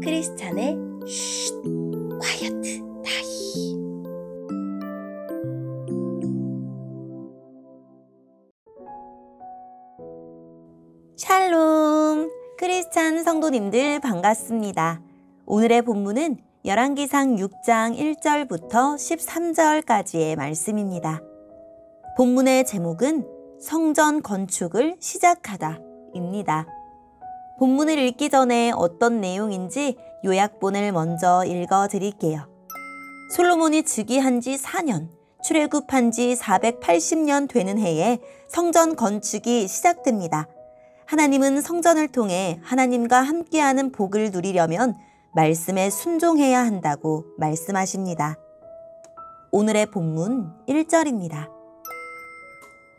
크리스찬의 쉿, 콰이어트 타임. 샬롬! 크리스찬 성도님들 반갑습니다. 오늘의 본문은 열왕기상 6장 1절부터 13절까지의 말씀입니다. 본문의 제목은 성전 건축을 시작하다입니다. 본문을 읽기 전에 어떤 내용인지 요약본을 먼저 읽어드릴게요. 솔로몬이 즉위한 지 4년, 출애굽한 지 480년 되는 해에 성전 건축이 시작됩니다. 하나님은 성전을 통해 하나님과 함께하는 복을 누리려면 말씀에 순종해야 한다고 말씀하십니다. 오늘의 본문 1절입니다.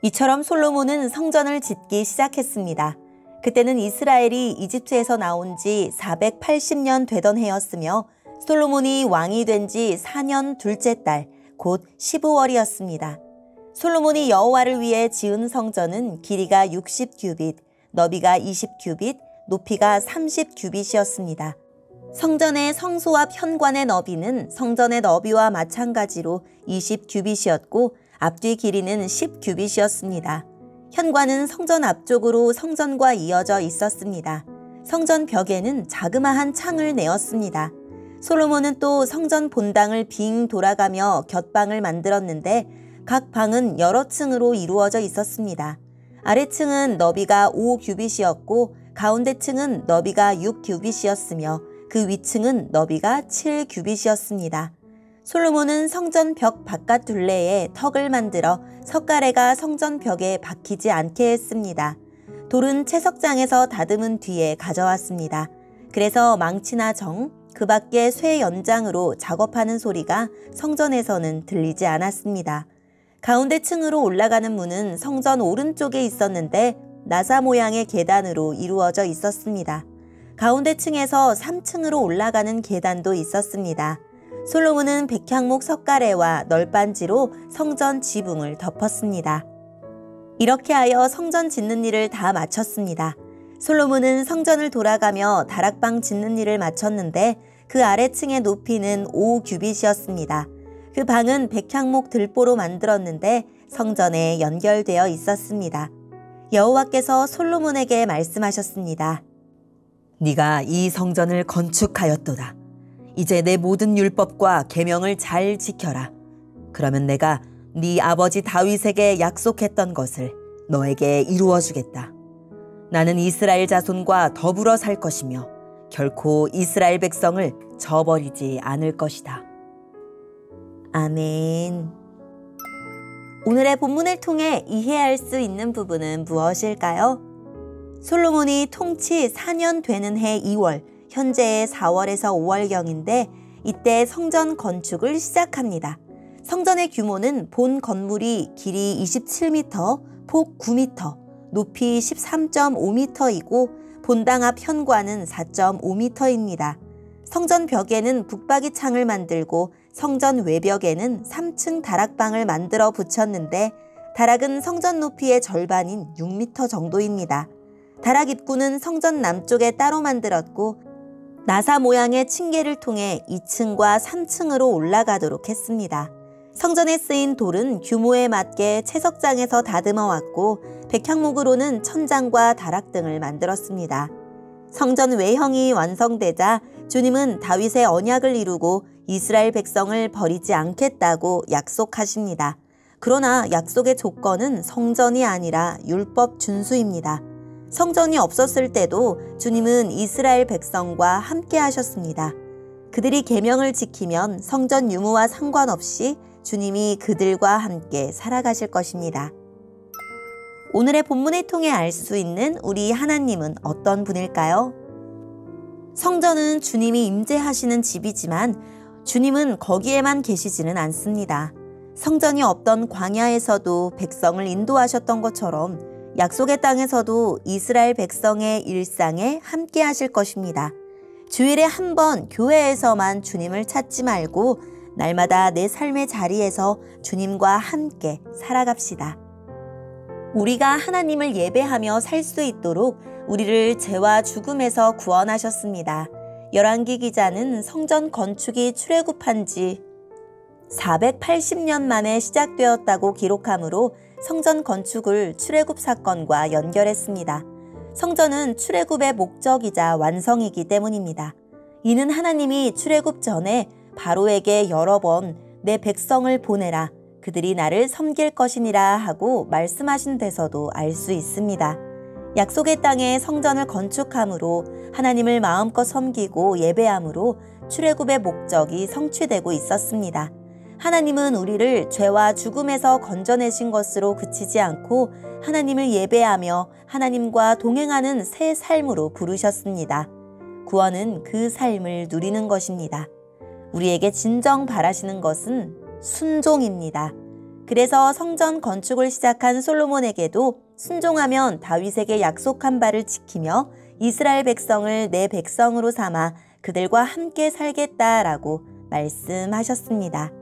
이처럼 솔로몬은 성전을 짓기 시작했습니다. 그때는 이스라엘이 이집트에서 나온 지 480년 되던 해였으며 솔로몬이 왕이 된 지 4년 둘째 달, 곧 15월이었습니다. 솔로몬이 여호와를 위해 지은 성전은 길이가 60규빗, 너비가 20규빗, 높이가 30규빗이었습니다. 성전의 성소 앞 현관의 너비는 성전의 너비와 마찬가지로 20규빗이었고 앞뒤 길이는 10규빗이었습니다. 현관은 성전 앞쪽으로 성전과 이어져 있었습니다. 성전 벽에는 자그마한 창을 내었습니다. 솔로몬은 또 성전 본당을 빙 돌아가며 곁방을 만들었는데 각 방은 여러 층으로 이루어져 있었습니다. 아래층은 너비가 5규빗이었고 가운데 층은 너비가 6규빗이었으며 그 위층은 너비가 7규빗이었습니다. 솔로몬은 성전 벽 바깥 둘레에 턱을 만들어 석가래가 성전 벽에 박히지 않게 했습니다. 돌은 채석장에서 다듬은 뒤에 가져왔습니다. 그래서 망치나 정, 그 밖에 쇠 연장으로 작업하는 소리가 성전에서는 들리지 않았습니다. 가운데 층으로 올라가는 문은 성전 오른쪽에 있었는데 나사 모양의 계단으로 이루어져 있었습니다. 가운데 층에서 3층으로 올라가는 계단도 있었습니다. 솔로몬은 백향목 석가래와 널빤지로 성전 지붕을 덮었습니다. 이렇게 하여 성전 짓는 일을 다 마쳤습니다. 솔로몬은 성전을 돌아가며 다락방 짓는 일을 마쳤는데 그 아래층의 높이는 5규빗이었습니다. 그 방은 백향목 들보로 만들었는데 성전에 연결되어 있었습니다. 여호와께서 솔로몬에게 말씀하셨습니다. 네가 이 성전을 건축하였도다. 이제 내 모든 율법과 계명을 잘 지켜라. 그러면 내가 네 아버지 다윗에게 약속했던 것을 너에게 이루어 주겠다. 나는 이스라엘 자손과 더불어 살 것이며 결코 이스라엘 백성을 저버리지 않을 것이다. 아멘. 오늘의 본문을 통해 이해할 수 있는 부분은 무엇일까요? 솔로몬이 통치 4년 되는 해 2월, 현재의 4월에서 5월경인데 이때 성전 건축을 시작합니다. 성전의 규모는 본 건물이 길이 27m, 폭 9m, 높이 13.5m이고 본당 앞 현관은 4.5m입니다. 성전 벽에는 북박이 창을 만들고 성전 외벽에는 3층 다락방을 만들어 붙였는데 다락은 성전 높이의 절반인 6m 정도입니다. 다락 입구는 성전 남쪽에 따로 만들었고 나사 모양의 층계를 통해 2층과 3층으로 올라가도록 했습니다. 성전에 쓰인 돌은 규모에 맞게 채석장에서 다듬어 왔고 백향목으로는 천장과 다락 등을 만들었습니다. 성전 외형이 완성되자 주님은 다윗의 언약을 이루고 이스라엘 백성을 버리지 않겠다고 약속하십니다. 그러나 약속의 조건은 성전이 아니라 율법 준수입니다. 성전이 없었을 때도 주님은 이스라엘 백성과 함께 하셨습니다. 그들이 계명을 지키면 성전 유무와 상관없이 주님이 그들과 함께 살아가실 것입니다. 오늘의 본문을 통해 알 수 있는 우리 하나님은 어떤 분일까요? 성전은 주님이 임재하시는 집이지만 주님은 거기에만 계시지는 않습니다. 성전이 없던 광야에서도 백성을 인도하셨던 것처럼 약속의 땅에서도 이스라엘 백성의 일상에 함께 하실 것입니다. 주일에 한 번 교회에서만 주님을 찾지 말고 날마다 내 삶의 자리에서 주님과 함께 살아갑시다. 우리가 하나님을 예배하며 살 수 있도록 우리를 죄와 죽음에서 구원하셨습니다. 열왕기 기자는 성전 건축이 출애굽한 지 480년 만에 시작되었다고 기록하므로 성전 건축을 출애굽 사건과 연결했습니다. 성전은 출애굽의 목적이자 완성이기 때문입니다. 이는 하나님이 출애굽 전에 바로에게 여러 번 내 백성을 보내라, 그들이 나를 섬길 것이니라 하고 말씀하신 데서도 알 수 있습니다. 약속의 땅에 성전을 건축함으로 하나님을 마음껏 섬기고 예배함으로 출애굽의 목적이 성취되고 있었습니다. 하나님은 우리를 죄와 죽음에서 건져내신 것으로 그치지 않고 하나님을 예배하며 하나님과 동행하는 새 삶으로 부르셨습니다. 구원은 그 삶을 누리는 것입니다. 우리에게 진정 바라시는 것은 순종입니다. 그래서 성전 건축을 시작한 솔로몬에게도 순종하면 다윗에게 약속한 바를 지키며 이스라엘 백성을 내 백성으로 삼아 그들과 함께 살겠다라고 말씀하셨습니다.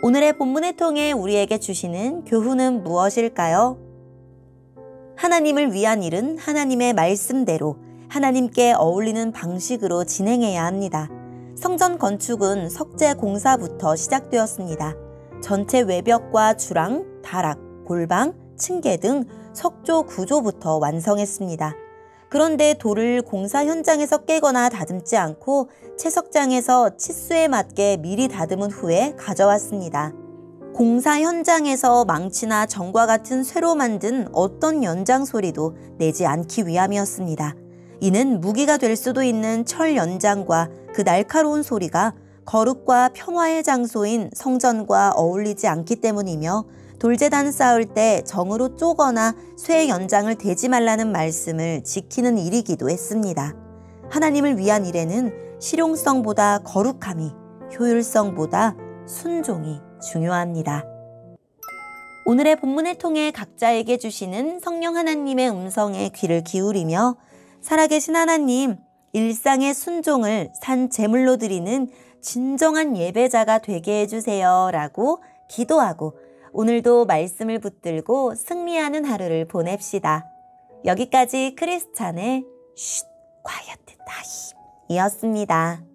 오늘의 본문을 통해 우리에게 주시는 교훈은 무엇일까요? 하나님을 위한 일은 하나님의 말씀대로 하나님께 어울리는 방식으로 진행해야 합니다. 성전 건축은 석재 공사부터 시작되었습니다. 전체 외벽과 주랑, 다락, 골방, 층계 등 석조 구조부터 완성했습니다. 그런데 돌을 공사 현장에서 깨거나 다듬지 않고 채석장에서 치수에 맞게 미리 다듬은 후에 가져왔습니다. 공사 현장에서 망치나 정과 같은 쇠로 만든 어떤 연장 소리도 내지 않기 위함이었습니다. 이는 무기가 될 수도 있는 철 연장과 그 날카로운 소리가 거룩과 평화의 장소인 성전과 어울리지 않기 때문이며 돌제단 쌓을 때 정으로 쪼거나 쇠 연장을 대지 말라는 말씀을 지키는 일이기도 했습니다. 하나님을 위한 일에는 실용성보다 거룩함이, 효율성보다 순종이 중요합니다. 오늘의 본문을 통해 각자에게 주시는 성령 하나님의 음성에 귀를 기울이며 살아계신 하나님, 일상의 순종을 산 제물로 드리는 진정한 예배자가 되게 해주세요 라고 기도하고 오늘도 말씀을 붙들고 승리하는 하루를 보냅시다. 여기까지 크리스찬의 쉿, quiet time 이었습니다.